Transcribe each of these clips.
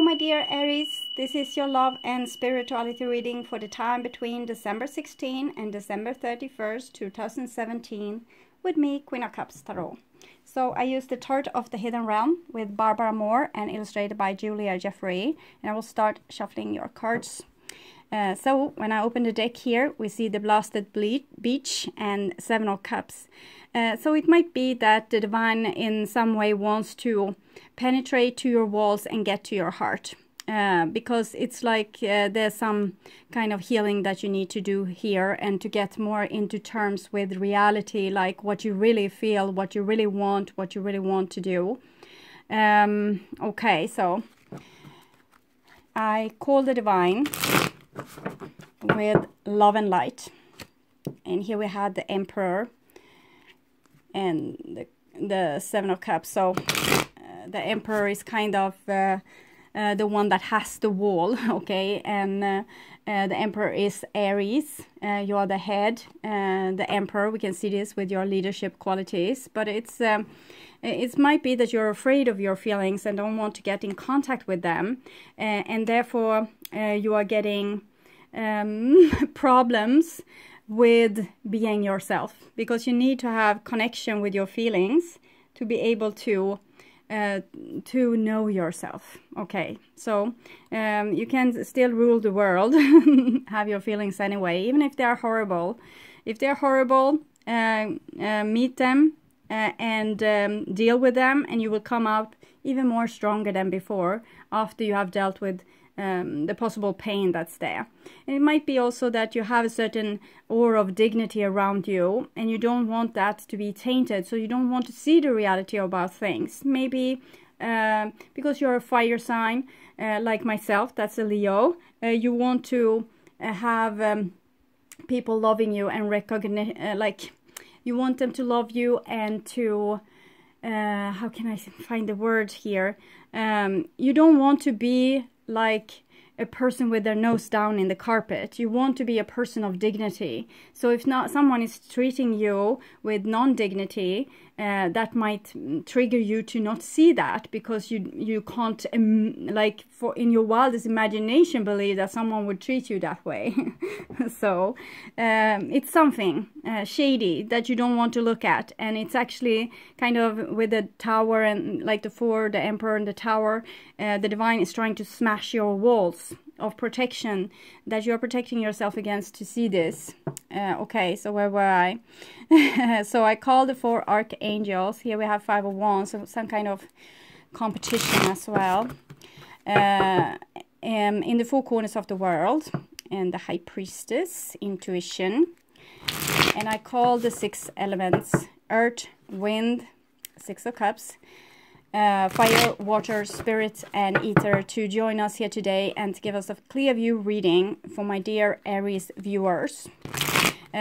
my dear Aries, this is your love and spirituality reading for the time between December 16 and December 31st, 2017 with me, Queen of Cups Tarot. So I used the Tarot of the Hidden Realm with Barbara Moore and illustrated by Julia Jeffrey, and I will start shuffling your cards. So when I open the deck here, we see the Blasted Beach and Seven of Cups. So it might be that the divine in some way wants to penetrate to your walls and get to your heart. Because it's like there's some kind of healing that you need to do here, and to get more into terms with reality, like what you really feel, what you really want to do. Okay, so I call the divine with love and light, and here we had the Emperor and the Seven of Cups. So the Emperor is kind of the one that has the wall, okay, and the Emperor is Aries. You are the head, the Emperor. We can see this with your leadership qualities, but it might be that you're afraid of your feelings and don't want to get in contact with them, and therefore you are getting problems with being yourself, because you need to have connection with your feelings to be able to know yourself. Okay, so you can still rule the world, have your feelings anyway, even if they are horrible. If they're horrible, meet them and deal with them, and you will come out even more stronger than before after you have dealt with the possible pain that's there. And it might be also that you have a certain aura of dignity around you, and you don't want that to be tainted, so you don't want to see the reality about things. Maybe because you're a fire sign, like myself, that's a Leo, you want to have people loving you and like you want them to love you and to how can I find the word here? You don't want to be like a person with their nose down in the carpet. You want to be a person of dignity. So if not, someone is treating you with non-dignity, that might trigger you to not see that, because you can't like in your wildest imagination believe that someone would treat you that way. So it's something shady that you don't want to look at, and it's actually kind of with the Tower and like the Emperor and the Tower, the divine is trying to smash your walls of protection that you're protecting yourself against to see this. Okay, so where were I? So I called the 4 archangels. Here we have 5 of Wands, so some kind of competition as well. In the 4 corners of the world, and the High Priestess, intuition. And I called the 6 elements: earth, wind, 6 of Cups, fire, water, spirit, and ether, to join us here today and to give us a clear view reading for my dear Aries viewers.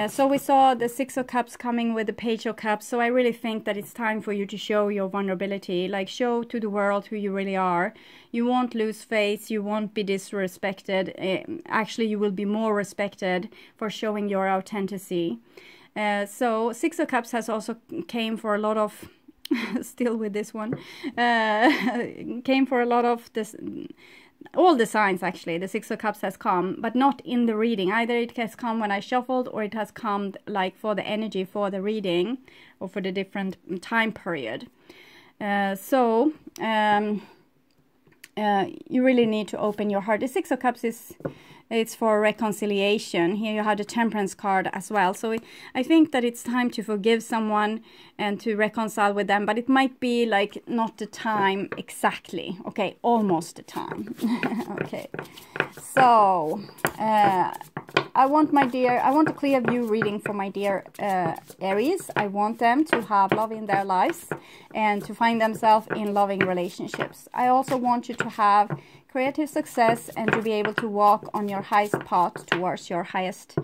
So we saw the 6 of Cups coming with the Page of Cups, so I really think that it's time for you to show your vulnerability, like show to the world who you really are. You won't lose face, you won't be disrespected, actually you will be more respected for showing your authenticity. So 6 of Cups has also came for a lot of still with this one, came for a lot of this, all the signs actually. The 6 of Cups has come, but not in the reading. Either it has come when I shuffled, or it has come like for the energy for the reading, or for the different time period. So you really need to open your heart. The 6 of Cups it's for reconciliation. Here you have the Temperance card as well. So I think that it's time to forgive someone and to reconcile with them, but it might be like not the time exactly. Okay, almost the time. Okay, so I want a clear view reading for my dear Aries. I want them to have love in their lives and to find themselves in loving relationships. I also want you to have creative success and to be able to walk on your highest path towards your highest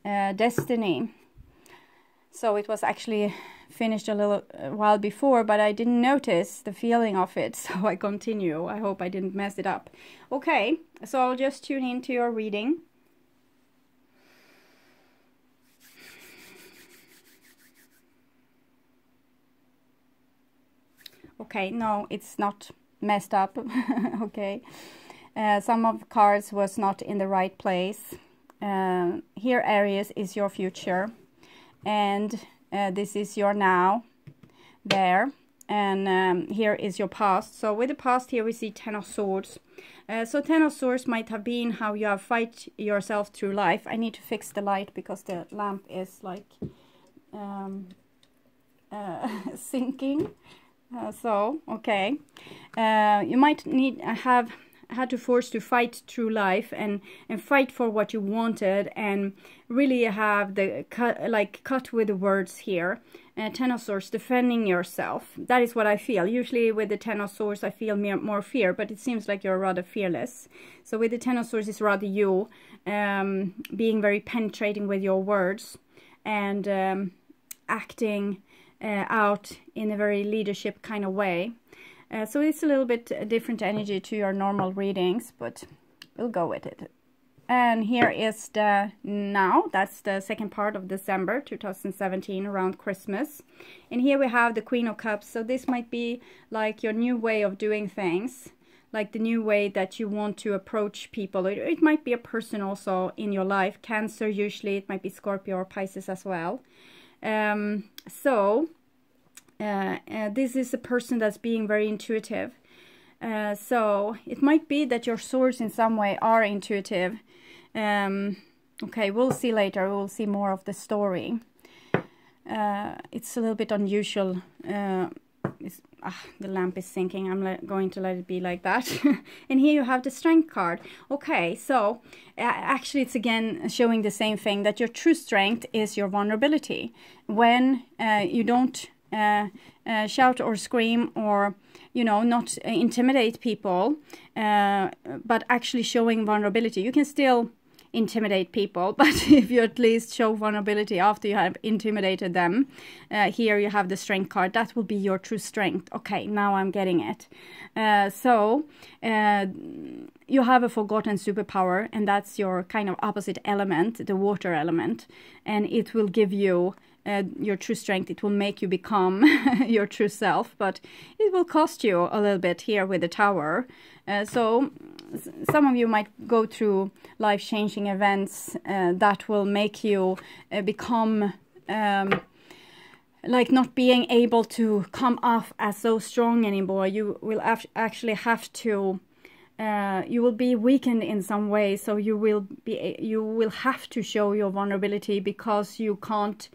destiny. So it was actually finished a little while before, but I didn't notice the feeling of it, so I continue. I hope I didn't mess it up. Okay, so I'll just tune into your reading. Okay, no, it's not messed up. Okay, Some of the cards was not in the right place. Here, Aries, is your future, and this is your now there, and here is your past. So with the past here we see 10 of Swords. So 10 of Swords might have been how you have fight yourself through life. I need to fix the light because the lamp is like sinking. So okay, you might have had to force to fight through life and fight for what you wanted, and really have the cut with the words here. 10 of Swords, defending yourself. That is what I feel. Usually with the 10 of Swords I feel more fear, but it seems like you're rather fearless. So with the 10 of Swords it's rather you being very penetrating with your words and acting out in a very leadership kind of way. So it's a little bit different energy to your normal readings, but we'll go with it. And here is the now. That's the second part of December 2017, around Christmas. And here we have the Queen of Cups. So this might be like your new way of doing things, like the new way that you want to approach people. It might be a person also in your life. Cancer usually, it might be Scorpio or Pisces as well. This is a person that's being very intuitive. So it might be that your swords in some way are intuitive. Okay, we'll see later. We'll see more of the story. It's a little bit unusual. The lamp is sinking. I'm going to let it be like that. And here you have the Strength card. Okay, so actually it's again showing the same thing, that your true strength is your vulnerability. When you don't shout or scream or, you know, not intimidate people, but actually showing vulnerability. You can still intimidate people, but if you at least show vulnerability after you have intimidated them, here you have the Strength card. That will be your true strength. Okay, now I'm getting it. So you have a forgotten superpower, and that's your kind of opposite element, the water element, and it will give you your true strength. It will make you become your true self, but it will cost you a little bit here with the Tower. So some of you might go through life-changing events that will make you become like not being able to come off as so strong anymore. You will actually have to you will be weakened in some way, so you will have to show your vulnerability because you can't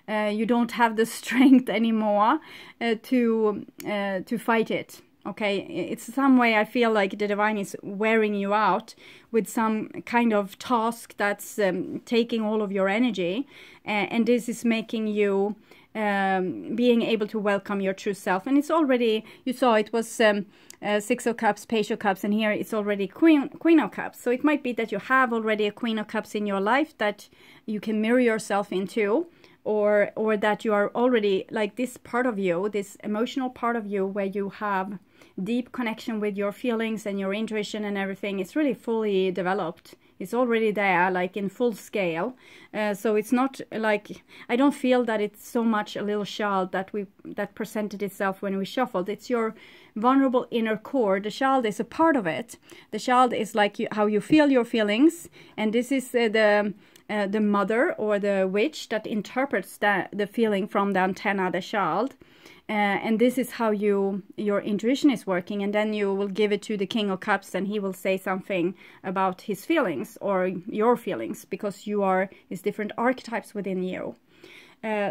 you don't have the strength anymore to fight it. Okay, it's some way I feel like the divine is wearing you out with some kind of task that's taking all of your energy, and this is making you being able to welcome your true self. And it's already, you saw it was 6 of Cups, Page of Cups, and here it's already Queen of Cups. So it might be that you have already a Queen of Cups in your life that you can mirror yourself into, or that you are already like this part of you, this emotional part of you where you have deep connection with your feelings and your intuition and everything. It's really fully developed. It's already there, like in full scale. So it's not like, I don't feel that it's so much a little child that presented itself when we shuffled. It's your vulnerable inner core. The child is a part of it. The child is like how you feel your feelings, and this is the mother or the witch that interprets the feeling from the antenna, the child. And this is how your intuition is working, and then you will give it to the King of Cups, and he will say something about his feelings or your feelings, because you are his different archetypes within you.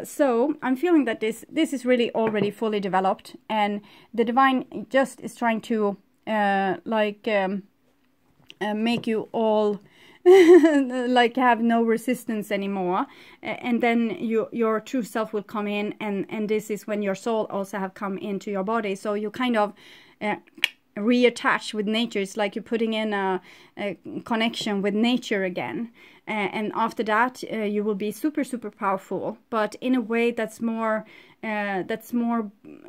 So I'm feeling that this is really already fully developed, and the divine just is trying to make you all like have no resistance anymore, and then your true self will come in, and this is when your soul also have come into your body. So you kind of reattach with nature. It's like you're putting in a connection with nature again, and after that you will be super powerful, but in a way that's more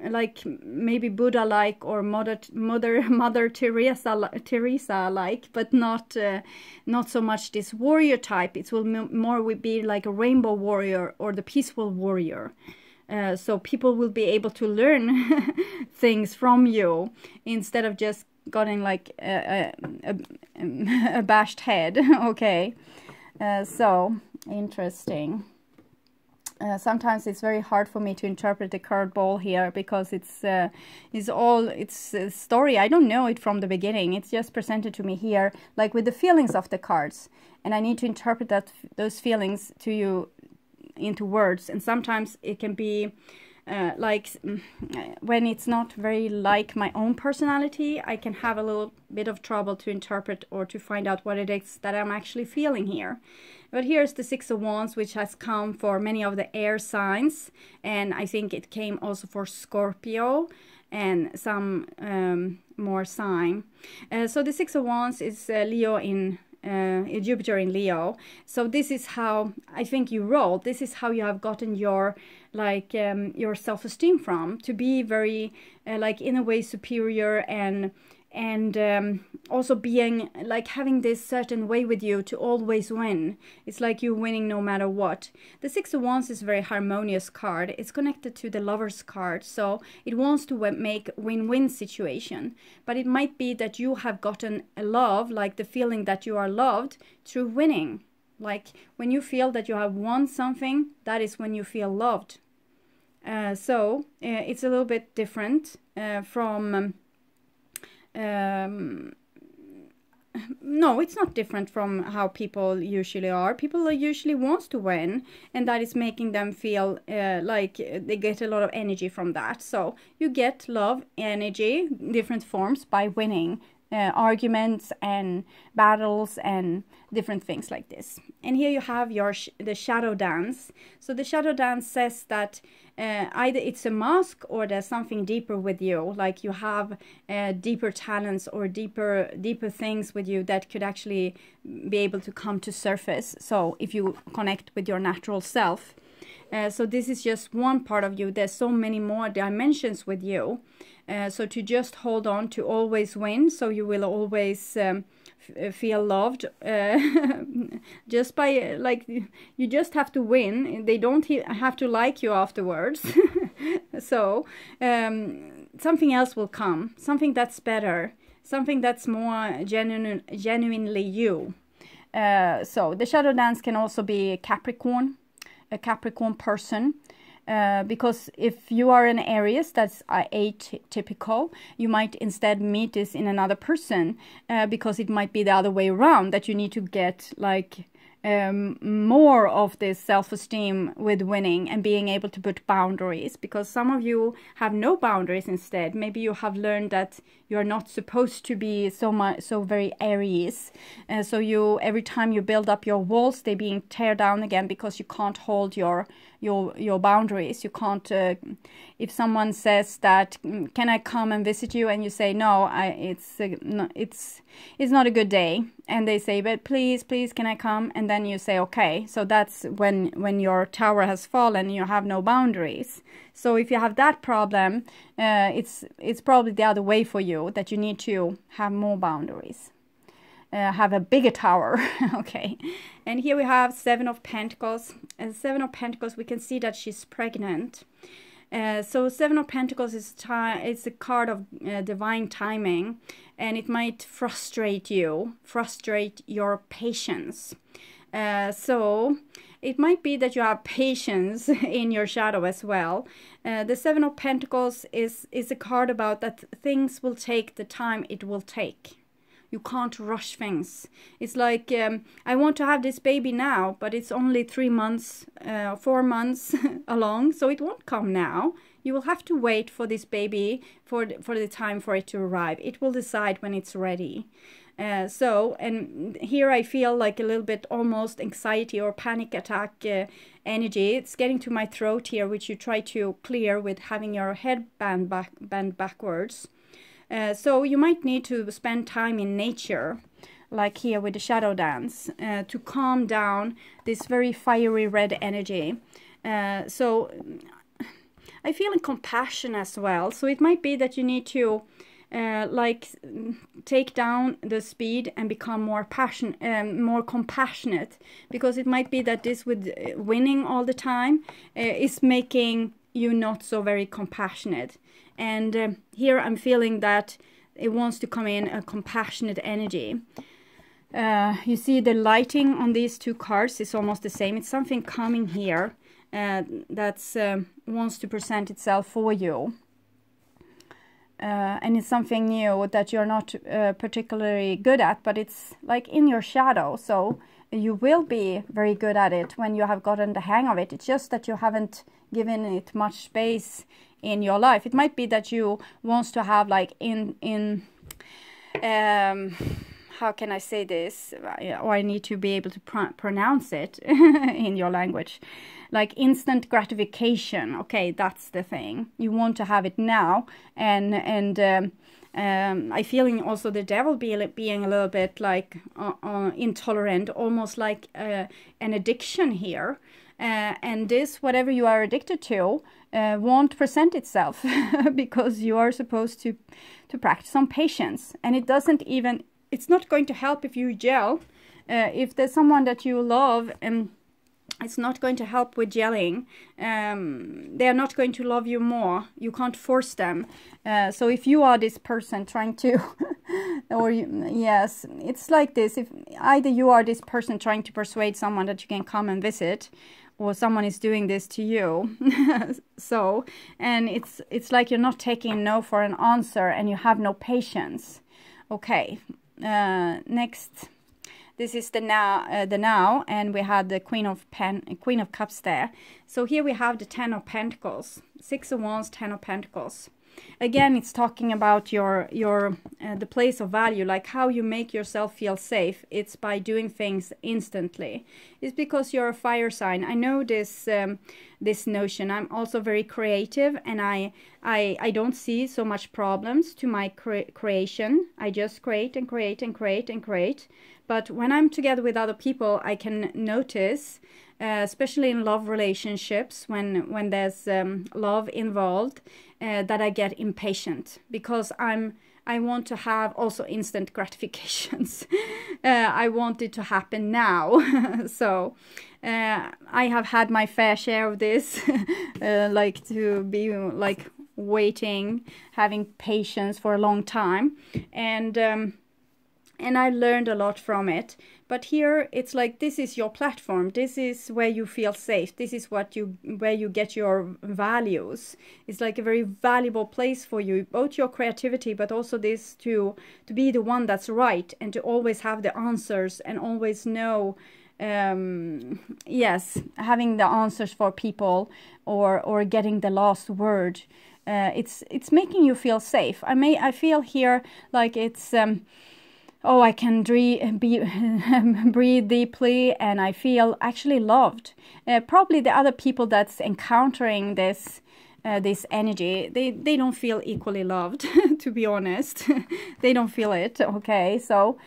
like maybe Buddha like, or Mother Teresa like, but not so much this warrior type. It will more be like a rainbow warrior or the peaceful warrior. So people will be able to learn things from you instead of just getting like a bashed head. Okay, so interesting. Sometimes it's very hard for me to interpret the card ball here because it's a story. I don't know it from the beginning. It's just presented to me here, like with the feelings of the cards, and I need to interpret those feelings to you into words. And sometimes it can be like when it's not very like my own personality, I can have a little bit of trouble to interpret or to find out what it is that I'm actually feeling here. But here's the Six of Wands, which has come for many of the air signs, and I think it came also for Scorpio and some more sign. So the Six of Wands is Leo in Jupiter in Leo. So this is how I think you roll. This is how you have gotten your like your self-esteem from, to be very like in a way superior, and also being like having this certain way with you to always win. It's like you're winning no matter what. The Six of Wands is a very harmonious card. It's connected to the Lover's card, so it wants to make win-win situation. But it might be that you have gotten a love, like the feeling that you are loved, through winning. Like when you feel that you have won something, that is when you feel loved. So it's a little bit different from no, it's not different from how people usually are. People usually wants to win, and that is making them feel like they get a lot of energy from that. So you get love, energy, different forms by winning arguments and battles and different things like this. And here you have your the shadow dance. So the shadow dance says that either it's a mask or there's something deeper with you, like you have deeper talents or deeper things with you that could actually be able to come to surface. So if you connect with your natural self. So this is just one part of you. There's so many more dimensions with you. So to just hold on to always win, so you will always feel loved just by like you just have to win. They don't have to like you afterwards. So something else will come, something that's better, something that's more genuinely you. So the shadow dance can also be a Capricorn person. Because if you are an Aries that's atypical, you might instead meet this in another person, because it might be the other way around, that you need to get like more of this self-esteem with winning and being able to put boundaries, because some of you have no boundaries instead. Maybe you have learned that you're not supposed to be so very Aries, so you every time you build up your walls, they're being tear down again because you can't hold your boundaries. You can't if someone says that, can I come and visit you, and you say no, it's not a good day, and they say, but please can I come, and then you say okay. So that's when your tower has fallen and you have no boundaries. So if you have that problem, it's probably the other way for you, that you need to have more boundaries, have a bigger tower. Okay, and here we have Seven of Pentacles. Seven of Pentacles, we can see that she's pregnant. So Seven of Pentacles is it's a card of divine timing, and it might frustrate your patience. So it might be that you have patience in your shadow as well. The Seven of Pentacles is a card about that things will take the time it will take. You can't rush things. It's like, I want to have this baby now, but it's only 3 months, 4 months along, so it won't come now. You will have to wait for this baby for the time for it to arrive. It will decide when it's ready. So, and here I feel like a little bit almost anxiety or panic attack energy. It's getting to my throat here, which you try to clear with having your head bent backwards. So you might need to spend time in nature, like here with the shadow dance, to calm down this very fiery red energy. So I feel compassion as well. So it might be that you need to like take down the speed and become more compassionate, because it might be that this with winning all the time is making you not so very compassionate. And here I'm feeling that it wants to come in a compassionate energy. You see the lighting on these two cards is almost the same. It's something coming here that's wants to present itself for you. And it's something new that you're not particularly good at, but it's like in your shadow. So you will be very good at it when you have gotten the hang of it. It's just that you haven't given it much space in your life. It might be that you want to have like how can I say this? Or I need to be able to pronounce it in your language. Like instant gratification. Okay, that's the thing. You want to have it now. And I feeling also the devil being a little bit like intolerant, almost like an addiction here. And this, whatever you are addicted to, won't present itself because you are supposed to practice some patience. And it doesn't even, it's not going to help if you yell. If there's someone that you love, and it's not going to help with yelling. They are not going to love you more. You can't force them. So if you are this person trying to, yes, it's like this. If either you are this person trying to persuade someone that you can come and visit, or someone is doing this to you. So, and it's like you're not taking no for an answer, and you have no patience. Okay, next. This is the now, and we had the Queen of Cups there. So here we have the Ten of Pentacles, 6 of Wands, 10 of Pentacles. Again, it's talking about the place of value, like how you make yourself feel safe. It's by doing things instantly. It's because you're a fire sign. I know this this notion. I'm also very creative, and I don't see so much problems to my creation. I just create and create and create and create. But when I'm together with other people, I can notice, especially in love relationships, when there's love involved, that I get impatient because I want to have also instant gratifications. I want it to happen now. So I have had my fair share of this, like to be like waiting, having patience for a long time, and I learned a lot from it. But here it's like, this is your platform. This is where you feel safe. This is where you get your values. It's like a very valuable place for you, both your creativity, but also this to be the one that's right, and to always have the answers and always know, yes, having the answers for people, or getting the last word. It's making you feel safe. I feel here like it's oh, I can breathe deeply, and I feel actually loved. Probably the other people that's encountering this this energy, they don't feel equally loved, to be honest. They don't feel it, okay? So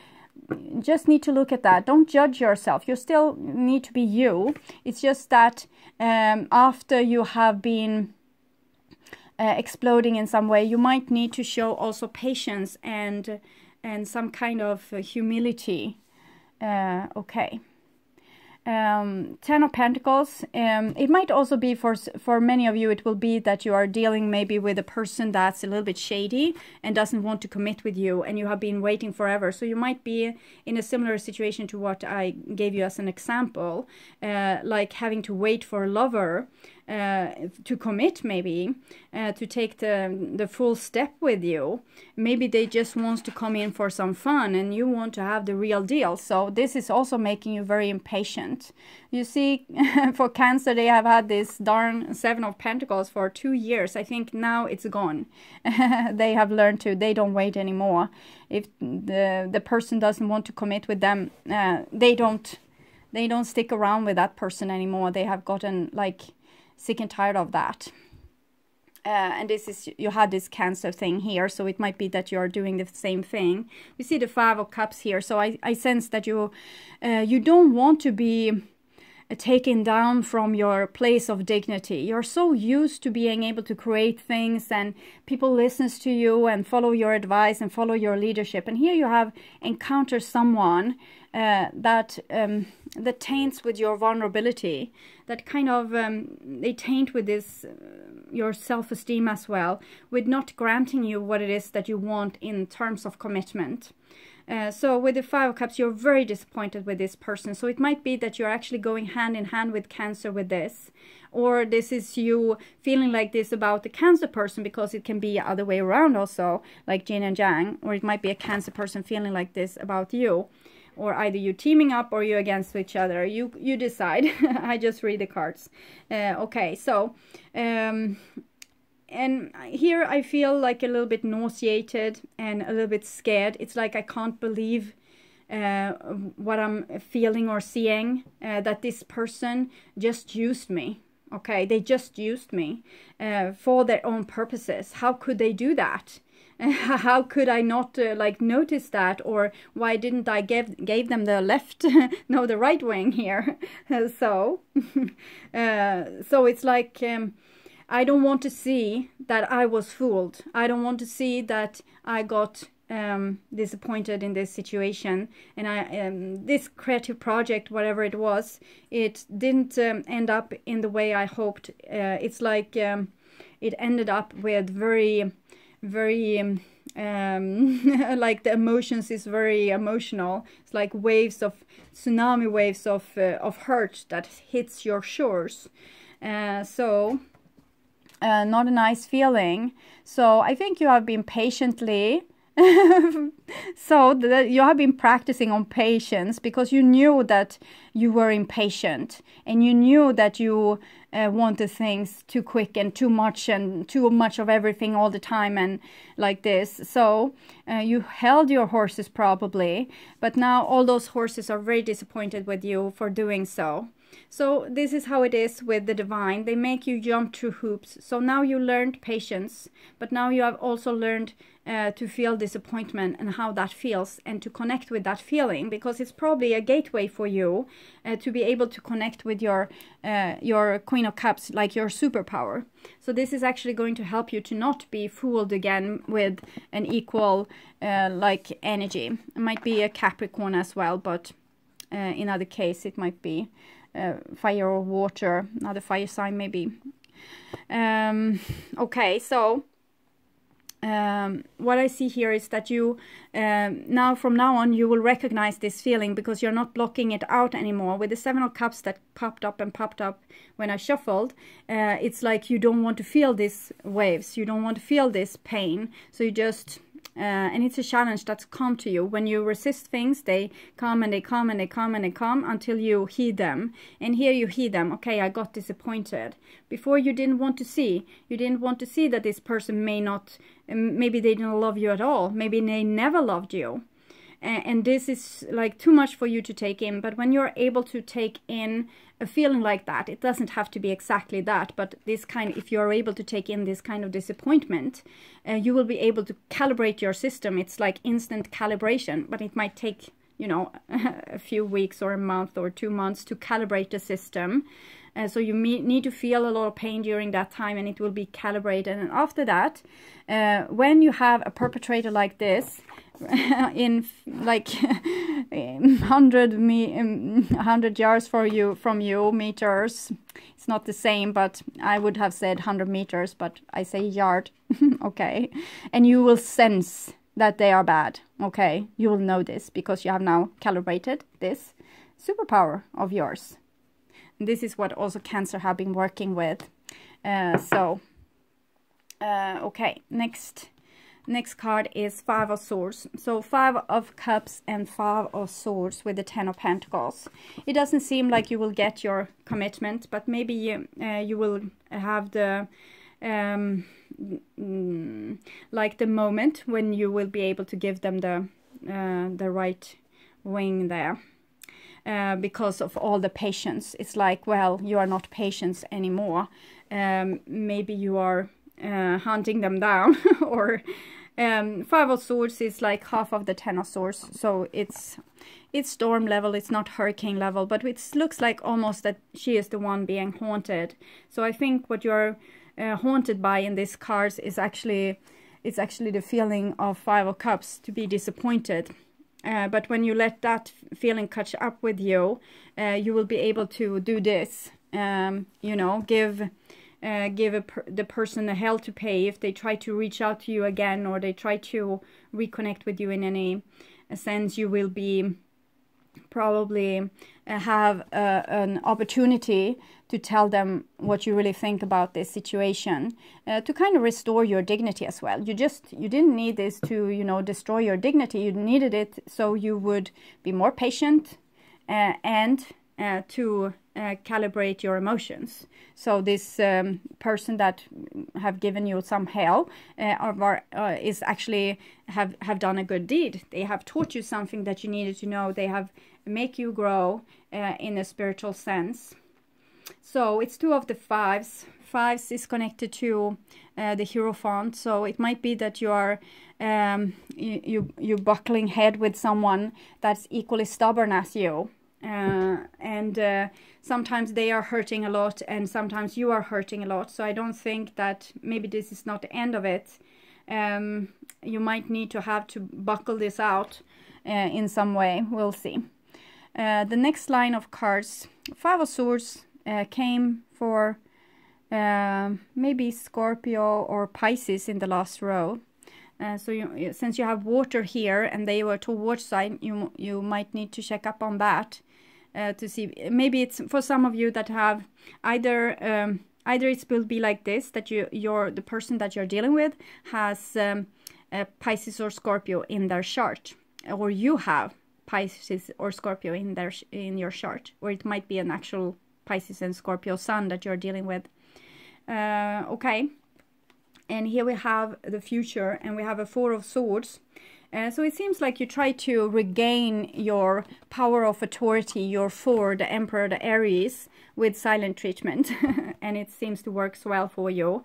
just need to look at that. Don't judge yourself. You still need to be you. It's just that after you have been exploding in some way, you might need to show also patience and some kind of humility. Okay. 10 of Pentacles. It might also be for many of you, it will be that you are dealing maybe with a person that's a little bit shady and doesn't want to commit with you, and you have been waiting forever. So you might be in a similar situation to what I gave you as an example, like having to wait for a lover to commit, maybe to take the full step with you. Maybe they just want to come in for some fun, and you want to have the real deal. So this is also making you very impatient. You see, for Cancer, they have had this darn 7 of Pentacles for 2 years. I think now it's gone. They have learned to, they don't wait anymore. If the person doesn't want to commit with them, they don't stick around with that person anymore. They have gotten like sick and tired of that. And this is, you had this Cancer thing here, so it might be that you're doing the same thing. We see the 5 of Cups here, so I sense that you don't want to be taken down from your place of dignity. You're so used to being able to create things, and people listen to you and follow your advice and follow your leadership. And here you have encountered someone that taints with your vulnerability, that kind of they taint with this your self-esteem as well, with not granting you what it is that you want in terms of commitment. So with the Five of Cups, you're very disappointed with this person. So it might be that you're actually going hand in hand with Cancer with this. Or this is you feeling like this about the Cancer person, because it can be the other way around also, like yin and yang. Or it might be a Cancer person feeling like this about you. Or either you teaming up or you against each other. You decide. I just read the cards. Okay, so... and here I feel like a little bit nauseated and a little bit scared. It's like I can't believe what I'm feeling or seeing, that this person just used me. Okay, they just used me for their own purposes. How could they do that? How could I not like notice that? Or why didn't I gave them the left, no, the right wing here? So it's like... I don't want to see that I was fooled. I don't want to see that I got disappointed in this situation. And this creative project, whatever it was, it didn't end up in the way I hoped. It's like it ended up with very, very... like the emotions is very emotional. It's like waves of tsunami waves of hurt that hits your shores. Not a nice feeling. So I think you have been patiently you have been practicing on patience, because you knew that you were impatient, and you knew that you wanted things too quick and too much of everything all the time and like this. So you held your horses probably, but now all those horses are very disappointed with you for doing so. So this is how it is with the divine. They make you jump through hoops. So now you learned patience, but now you have also learned to feel disappointment and how that feels, and to connect with that feeling, because it's probably a gateway for you to be able to connect with your Queen of Cups, like your superpower. So this is actually going to help you to not be fooled again with an equal like energy. It might be a Capricorn as well, but in other case it might be fire or water, another fire sign maybe. Okay, so what I see here is that you from now on you will recognize this feeling, because you're not blocking it out anymore. With the Seven of Cups that popped up when I shuffled, it's like you don't want to feel these waves, you don't want to feel this pain, so you just and it's a challenge that's come to you. When you resist things, they come and they come and they come and they come until you heed them. And here you heed them. Okay, I got disappointed. Before you didn't want to see. You didn't want to see that this person may not, maybe they didn't love you at all. Maybe they never loved you. And this is like too much for you to take in. But when you're able to take in a feeling like that, it doesn't have to be exactly that, but this kind, if you're able to take in this kind of disappointment, you will be able to calibrate your system. It's like instant calibration, but it might take, you know, a few weeks or a month or 2 months to calibrate the system. So you need to feel a lot of pain during that time, and it will be calibrated. And after that, when you have a perpetrator like this, in like 100 yards from you, meters, it's not the same, but I would have said 100 meters, but I say yard. Okay, and you will sense that they are bad. Okay, you will know this because you have now calibrated this superpower of yours. And this is what also Cancer have been working with. Okay, next card is Five of Swords. So Five of Cups and Five of Swords with the Ten of Pentacles. It doesn't seem like you will get your commitment, but maybe you will have the like the moment when you will be able to give them the right wing there. Because of all the patience. It's like, well, you are not patient anymore. Maybe you are hunting them down. Or Five of Swords is like half of the Ten of Swords. So it's storm level, it's not hurricane level, but it looks like almost that she is the one being haunted. So I think what you're haunted by in these cards is actually the feeling of Five of Cups, to be disappointed. But when you let that feeling catch up with you, you will be able to do this. you know, give the person a hell to pay if they try to reach out to you again, or they try to reconnect with you in any sense. You will be probably have an opportunity to tell them what you really think about this situation, to kind of restore your dignity as well. You didn't need this to, you know, destroy your dignity. You needed it so you would be more patient and to calibrate your emotions. So this person that have given you some hell is actually have done a good deed. They have taught you something that you needed to know. They have make you grow in a spiritual sense. So it's 2 of the fives. Fives is connected to the Hierophant. So it might be that you are you buckling head with someone that's equally stubborn as you. And sometimes they are hurting a lot, and sometimes you are hurting a lot. So I don't think that maybe this is not the end of it. You might need to have to buckle this out in some way. We'll see. The next line of cards, 5 of Swords, came for maybe Scorpio or Pisces in the last row. So since you have water here and they were towards side, you might need to check up on that to see. Maybe it's for some of you that have either it will be like this, that the person that you're dealing with has Pisces or Scorpio in their chart, or you have Pisces or Scorpio in your chart, or it might be an actual Pisces and Scorpio sun that you're dealing with. Okay. And here we have the future, and we have a 4 of Swords. So it seems like you try to regain your power of authority, your 4, the Emperor, the Aries, with silent treatment. And it seems to work well for you.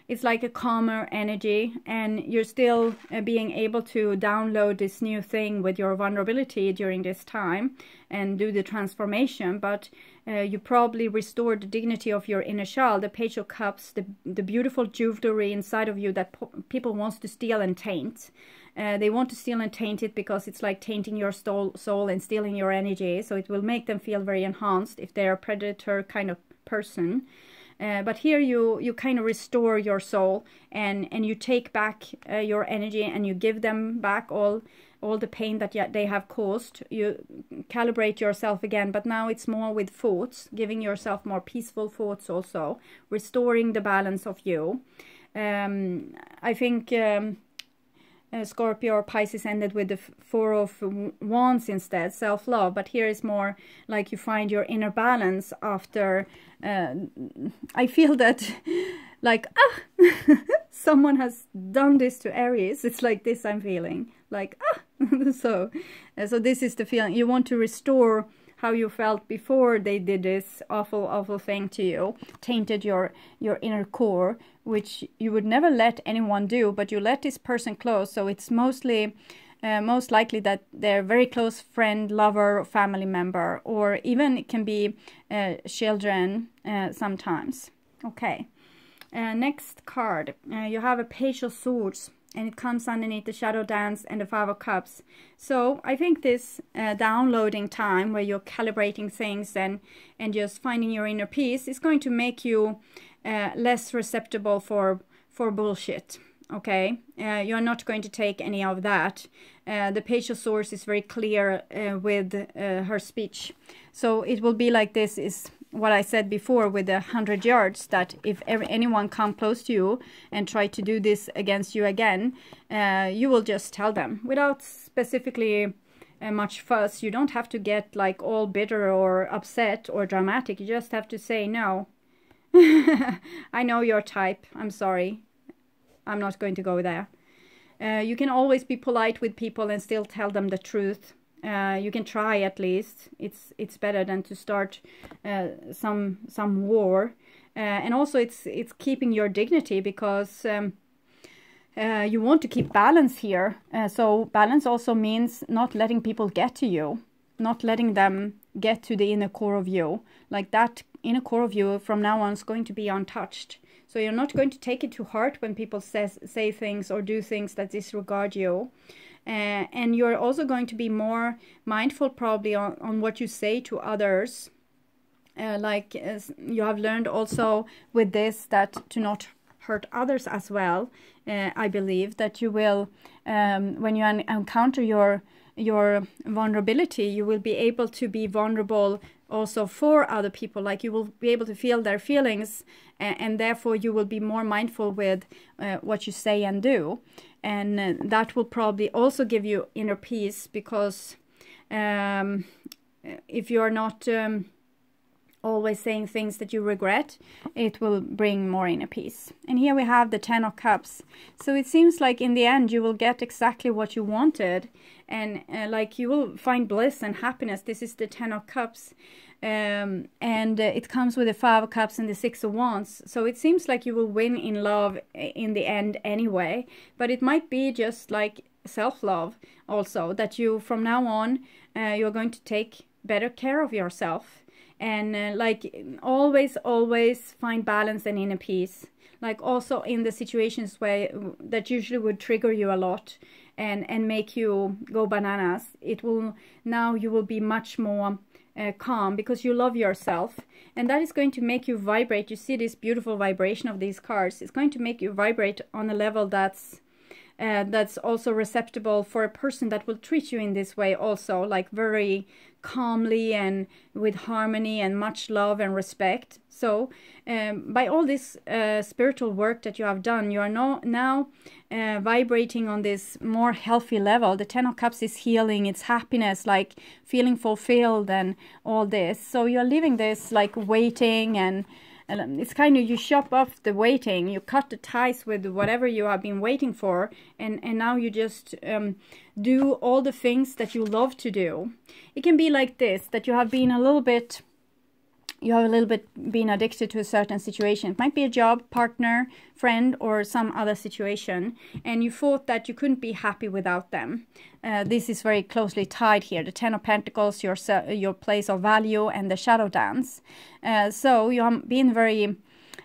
It's like a calmer energy, and you're still being able to download this new thing with your vulnerability during this time and do the transformation. But you probably restore the dignity of your inner child, the Page of Cups, the beautiful jewelry inside of you that people want to steal and taint. They want to steal and taint it because it's like tainting your soul and stealing your energy. So it will make them feel very enhanced if they're a predator kind of person. But here you kind of restore your soul, and you take back your energy, and you give them back all the pain that they have caused. You calibrate yourself again, but now it's more with thoughts, giving yourself more peaceful thoughts also, restoring the balance of you. I think Scorpio or Pisces ended with the 4 of Wands instead, self-love. But here is more like you find your inner balance after... I feel that like, someone has done this to Aries. It's like this I'm feeling. Like, so this is the feeling. You want to restore how you felt before they did this awful thing to you, tainted your inner core, which you would never let anyone do, but you let this person close. So it's most likely that they're a very close friend, lover, family member, or even it can be children sometimes. Okay, next card. You have a Page of Swords, and it comes underneath the Shadow Dance and the 5 of Cups. So I think this downloading time where you're calibrating things and just finding your inner peace is going to make you less receptible for bullshit. Okay, you're not going to take any of that. The Page of Swords is very clear with her speech. So it will be like this is what I said before with the 100 yards, that if anyone come close to you and try to do this against you again, you will just tell them without specifically much fuss. You don't have to get like all bitter or upset or dramatic. You just have to say, no, I know your type. I'm sorry. I'm not going to go there. You can always be polite with people and still tell them the truth. You can try at least. It's better than to start some war. And also it's keeping your dignity, because you want to keep balance here. So balance also means not letting people get to you, not letting them get to the inner core of you. Like that inner core of you from now on is going to be untouched. So you're not going to take it to heart when people say things or do things that disregard you. And you're also going to be more mindful probably on what you say to others. you have learned also with this that to not hurt others as well. I believe that you will, when you encounter your vulnerability, you will be able to be vulnerable also for other people. Like you will be able to feel their feelings, and therefore you will be more mindful with what you say and do, and that will probably also give you inner peace, because if you are not always saying things that you regret, it will bring more inner peace. And here we have the 10 of Cups. So it seems like in the end you will get exactly what you wanted, and like you will find bliss and happiness. This is the 10 of Cups, and it comes with the 5 of Cups and the 6 of Wands. So it seems like you will win in love in the end anyway, but it might be just like self-love also, that you from now on you're going to take better care of yourself. And like always find balance and inner peace, like also in the situations where that usually would trigger you a lot and make you go bananas. It will, now you will be much more calm, because you love yourself, and that is going to make you vibrate. You see this beautiful vibration of these cards. It's going to make you vibrate on a level that's also receptible for a person that will treat you in this way also, like very calmly and with harmony and much love and respect. So by all this spiritual work that you have done, you are now vibrating on this more healthy level. The 10 of Cups is healing, it's happiness, like feeling fulfilled and all this. So you're leaving this like waiting, and it's kind of, you chop off the waiting, you cut the ties with whatever you have been waiting for, and now you just do all the things that you love to do. It can be like this, that you have been a little bit been addicted to a certain situation. It might be a job, partner, friend, or some other situation, and you thought that you couldn't be happy without them. This is very closely tied here. The 10 of Pentacles, your place of value, and the shadow dance. So you have been very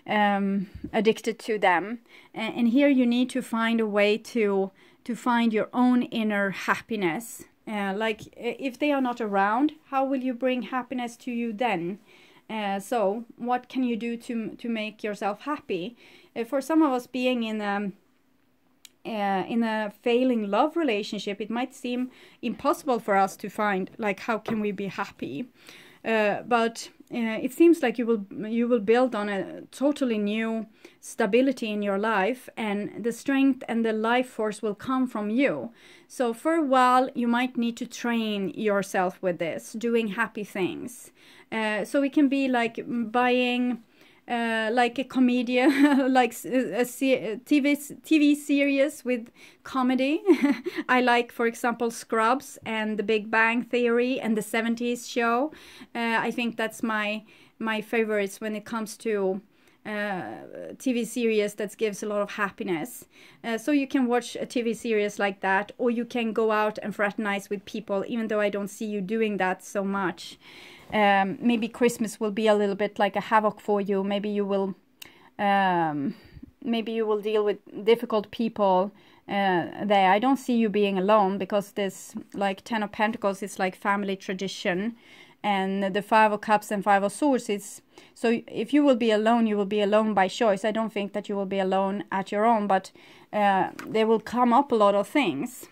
addicted to them, and here you need to find a way to find your own inner happiness. Like if they are not around, how will you bring happiness to you then? So what can you do to make yourself happy? For some of us, being in a failing love relationship, it might seem impossible for us to find, like, how can we be happy? But it seems like you will build on a totally new stability in your life, and the strength and the life force will come from you. So for a while you might need to train yourself with this, doing happy things. So it can be like buying like a comedian, like a TV series with comedy. I like, for example, Scrubs and The Big Bang Theory and the 70s show. I think that's my favorites when it comes to TV series that gives a lot of happiness. So you can watch a TV series like that, or you can go out and fraternize with people, even though I don't see you doing that so much. Maybe Christmas will be a little bit like a havoc for you. Maybe you will deal with difficult people there. I don't see you being alone, because this, like, 10 of Pentacles is like family tradition, and the 5 of Cups and 5 of Swords is, so if you will be alone, you will be alone by choice. I don't think that you will be alone at your own, but there will come up a lot of things.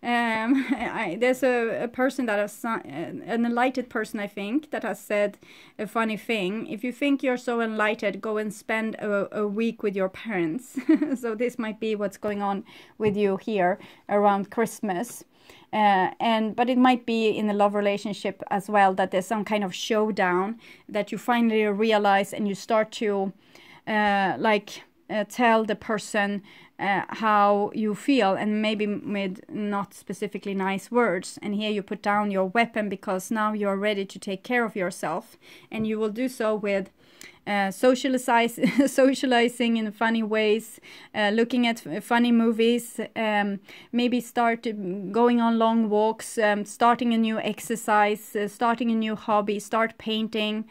There's a person that has, an enlightened person, I think, that has said a funny thing. If you think you're so enlightened, go and spend a week with your parents. So this might be what's going on with you here around Christmas. But it might be in a love relationship as well, that there's some kind of showdown that you finally realize, and you start to tell the person how you feel, and maybe with not specifically nice words. And here you put down your weapon, because now you're ready to take care of yourself, and you will do so with socializing in funny ways, looking at funny movies, maybe start going on long walks, starting a new exercise, starting a new hobby, start painting,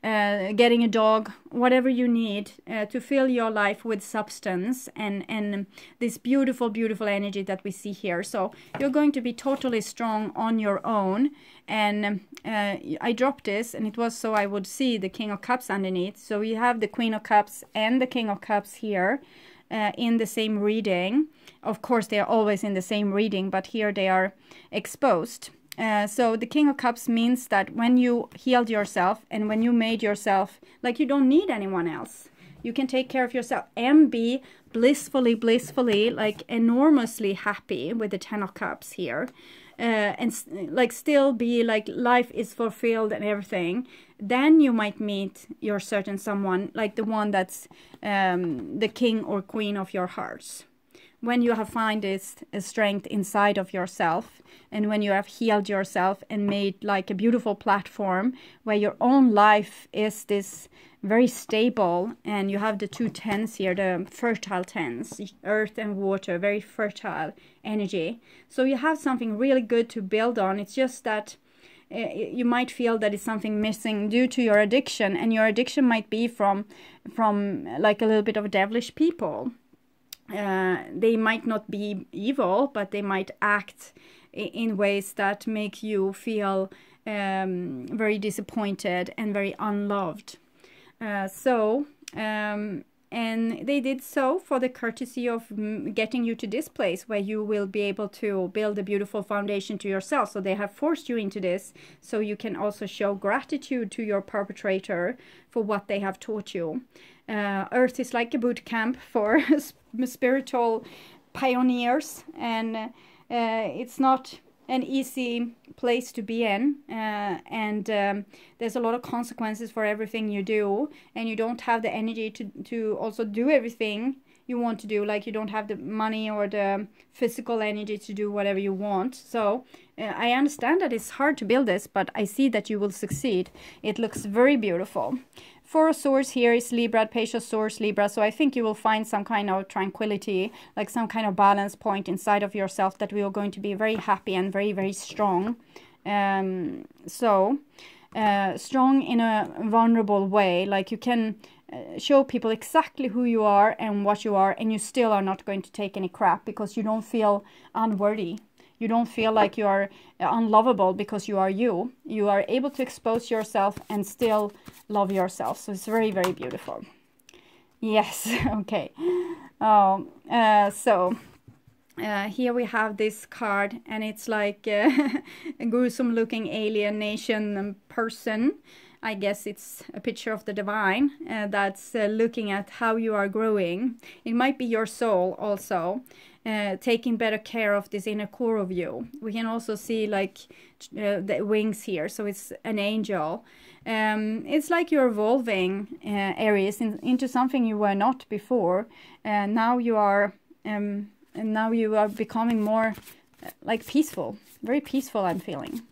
getting a dog, whatever you need to fill your life with substance and this beautiful, beautiful energy that we see here. So you're going to be totally strong on your own. And I dropped this, and it was so I would see the King of Cups underneath. So you have the Queen of Cups and the King of Cups here in the same reading. Of course, they are always in the same reading, but here they are exposed. So the King of Cups means that when you healed yourself and when you made yourself like you don't need anyone else, you can take care of yourself and be blissfully, like enormously happy with the Ten of Cups here. And like still be like life is fulfilled and everything. Then you might meet your certain someone, like the one that's the king or queen of your hearts. When you have found this strength inside of yourself, and when you have healed yourself and made like a beautiful platform where your own life is this very stable, and you have the two tens here, the fertile tens, earth and water, very fertile energy. So you have something really good to build on. It's just that you might feel that it's something missing due to your addiction, and your addiction might be from like a little bit of devilish people. They might not be evil, but they might act in ways that make you feel very disappointed and very unloved. And they did so for the courtesy of getting you to this place where you will be able to build a beautiful foundation to yourself. So they have forced you into this so you can also show gratitude to your perpetrator for what they have taught you. Earth is like a boot camp for spiritual pioneers, and it's not an easy place to be in, and there's a lot of consequences for everything you do, and you don't have the energy to also do everything you want to do. Like you don't have the money or the physical energy to do whatever you want. So I understand that it's hard to build this, but I see that you will succeed. It looks very beautiful. Four of Swords here is Libra, Page of Swords, Libra. So I think you will find some kind of tranquility, like some kind of balance point inside of yourself that we are going to be very happy and very, very strong. Strong in a vulnerable way, like you can show people exactly who you are and what you are, and you still are not going to take any crap because you don't feel unworthy. You don't feel like you are unlovable because you are you. You are able to expose yourself and still love yourself. So it's very, very beautiful. Yes, okay. Here we have this card, and it's like a gruesome looking alien nation person. I guess it's a picture of the divine that's looking at how you are growing. It might be your soul also. Taking better care of this inner core of you. We can also see like the wings here, so it's an angel. It's like you're evolving, Aries, into something you were not before. Now you are becoming more like peaceful, very peaceful. I'm feeling.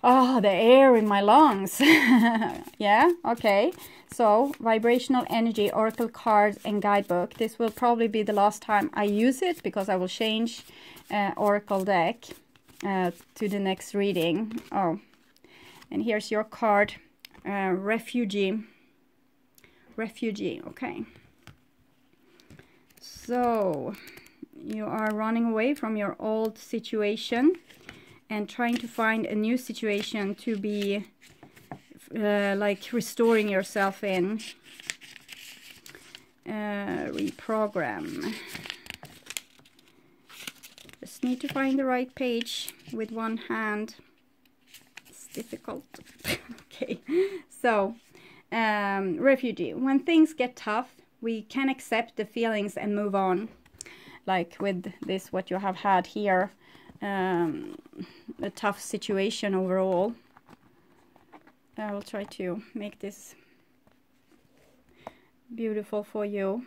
Oh, the air in my lungs. Yeah, okay. So, vibrational energy, oracle cards, and guidebook. This will probably be the last time I use it because I will change oracle deck to the next reading. Oh, and here's your card, refugee. Refugee, okay. So, you are running away from your old situation and trying to find a new situation to be like restoring yourself in. Reprogram. Just need to find the right page with one hand. It's difficult. Okay, so refugee. When things get tough, we can accept the feelings and move on. Like with this, what you have had here. A tough situation overall. I will try to make this beautiful for you.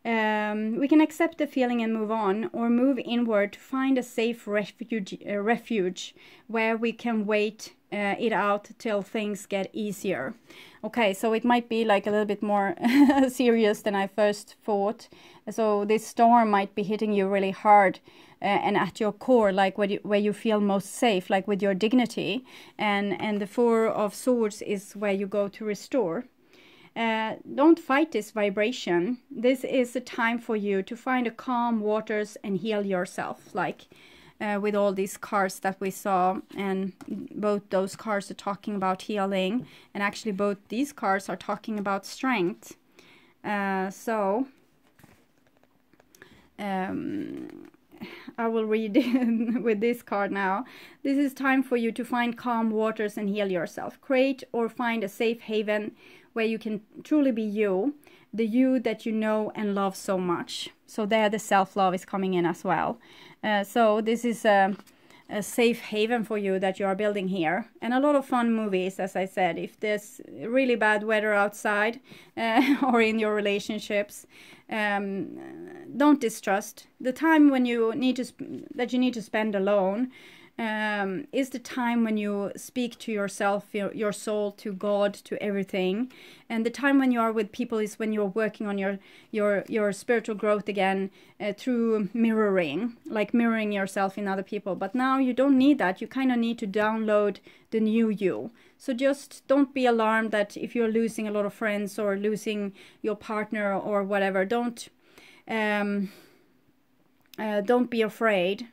We can accept the feeling and move on, or move inward to find a safe refuge where we can wait it out till things get easier. Okay, so it might be like a little bit more serious than I first thought. So this storm might be hitting you really hard and at your core, like where you feel most safe, like with your dignity. And the Four of Swords is where you go to restore. Don't fight this vibration. This is a time for you to find a calm waters and heal yourself, like with all these cards that we saw, and both those cards are talking about healing, and actually both these cards are talking about strength. I will read with this card now. This is time for you to find calm waters and heal yourself. Create or find a safe haven where you can truly be you, the you that you know and love so much. So there the self-love is coming in as well. So this is a safe haven for you that you are building here. And a lot of fun movies, as I said. If there's really bad weather outside or in your relationships, don't distrust. The time when you need to spend alone is the time when you speak to yourself, your soul, to God, to everything. And the time when you are with people is when you're working on your spiritual growth again, through mirroring, like mirroring yourself in other people. But now you don't need that. You kind of need to download the new you. So just don't be alarmed that if you're losing a lot of friends or losing your partner or whatever, don't be afraid.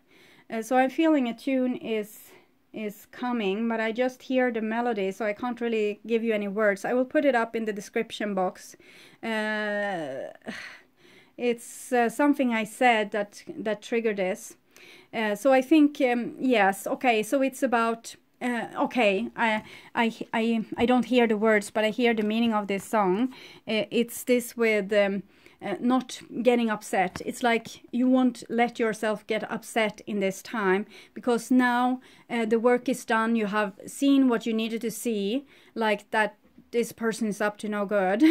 So I'm feeling a tune is coming, but I just hear the melody, so I can't really give you any words. I will put it up in the description box. It's something I said that triggered this. So I think yes. Okay. So it's about. Okay, I don't hear the words, but I hear the meaning of this song. It's this with not getting upset. It's like you won't let yourself get upset in this time, because now the work is done. You have seen what you needed to see, like that this person is up to no good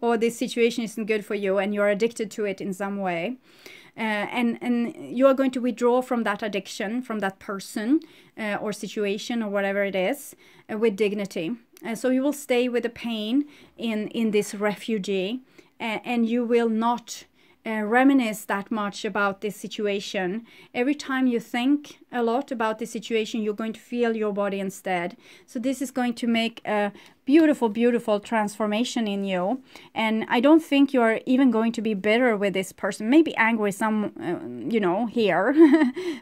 or this situation isn't good for you and you're addicted to it in some way. And you are going to withdraw from that addiction, from that person or situation or whatever it is, with dignity. So you will stay with the pain in this refugee, and you will not reminisce that much about this situation. Every time you think a lot about the situation, you're going to feel your body instead. So this is going to make a beautiful, beautiful transformation in you. And I don't think you are even going to be bitter with this person. Maybe angry some, here.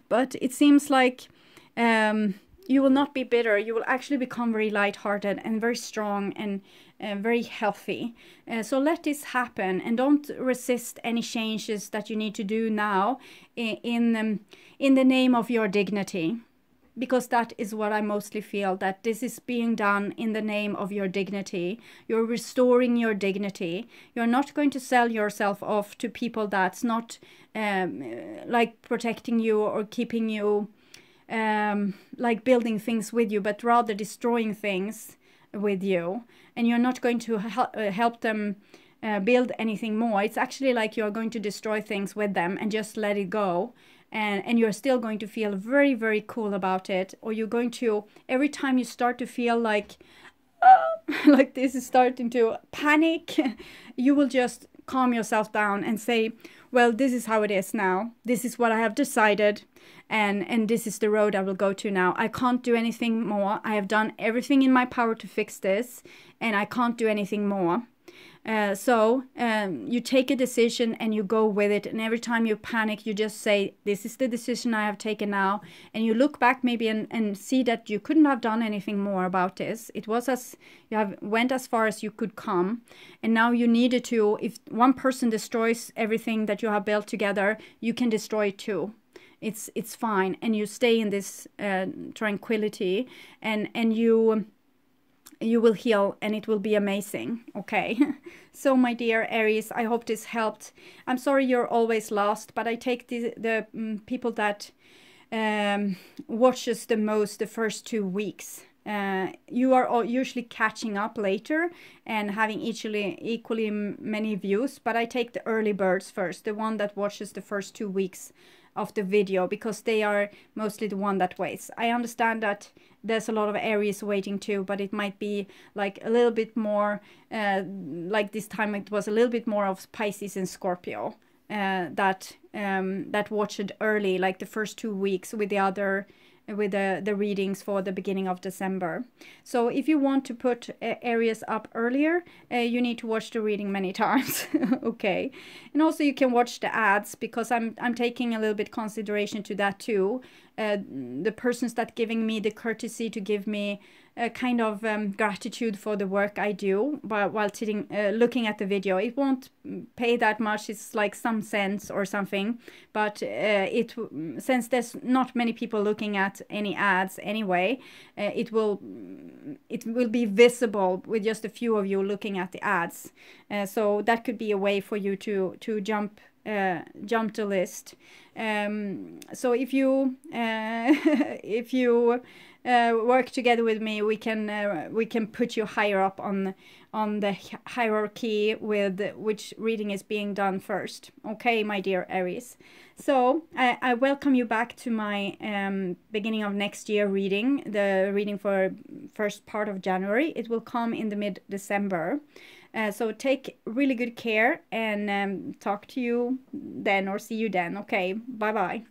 But it seems like you will not be bitter. You will actually become very lighthearted and very strong and very healthy. So let this happen, and don't resist any changes that you need to do now in the name of your dignity, because that is what I mostly feel, that this is being done in the name of your dignity. You're restoring your dignity. You're not going to sell yourself off to people that's not like protecting you or keeping you like building things with you, but rather destroying things with you. And you're not going to help them build anything more. It's actually like you're going to destroy things with them and just let it go. And you're still going to feel very, very cool about it. Or you're going to, every time you start to feel like this is starting to panic, you will just calm yourself down and say, well, this is how it is now. This is what I have decided. And this is the road I will go to now. I can't do anything more. I have done everything in my power to fix this, and I can't do anything more. So you take a decision and you go with it. And every time you panic, you just say, this is the decision I have taken now. And you look back maybe and see that you couldn't have done anything more about this. It was as you went as far as you could come. And now you needed to, if one person destroys everything that you have built together, you can destroy it too. It's fine. And you stay in this tranquility, and you will heal, and it will be amazing. Okay. So my dear Aries, I hope this helped. I'm sorry you're always lost, but I take the people that watches the most the first 2 weeks. you are usually catching up later and having equally many views, but I take the early birds first, the one that watches the first 2 weeks of the video, because they are mostly the one that waits. I understand that there's a lot of Aries waiting too, but it might be like a little bit more, like this time it was a little bit more of Pisces and Scorpio that watched early, like the first 2 weeks with the readings for the beginning of December. So if you want to put Aries up earlier, you need to watch the reading many times. Okay. And also you can watch the ads, because I'm taking a little bit consideration to that too. The persons that giving me the courtesy to give me a kind of gratitude for the work I do, but while sitting looking at the video, it won't pay that much. It's like some cents or something, but since there's not many people looking at any ads anyway, it will be visible with just a few of you looking at the ads. So that could be a way for you to jump the list. So if you work together with me, we can put you higher up on the hierarchy with which reading is being done first. Okay, my dear Aries. So I welcome you back to my beginning of next year reading, the reading for first part of January. It will come in the mid-December. So take really good care, and talk to you then, or see you then. Okay, bye-bye.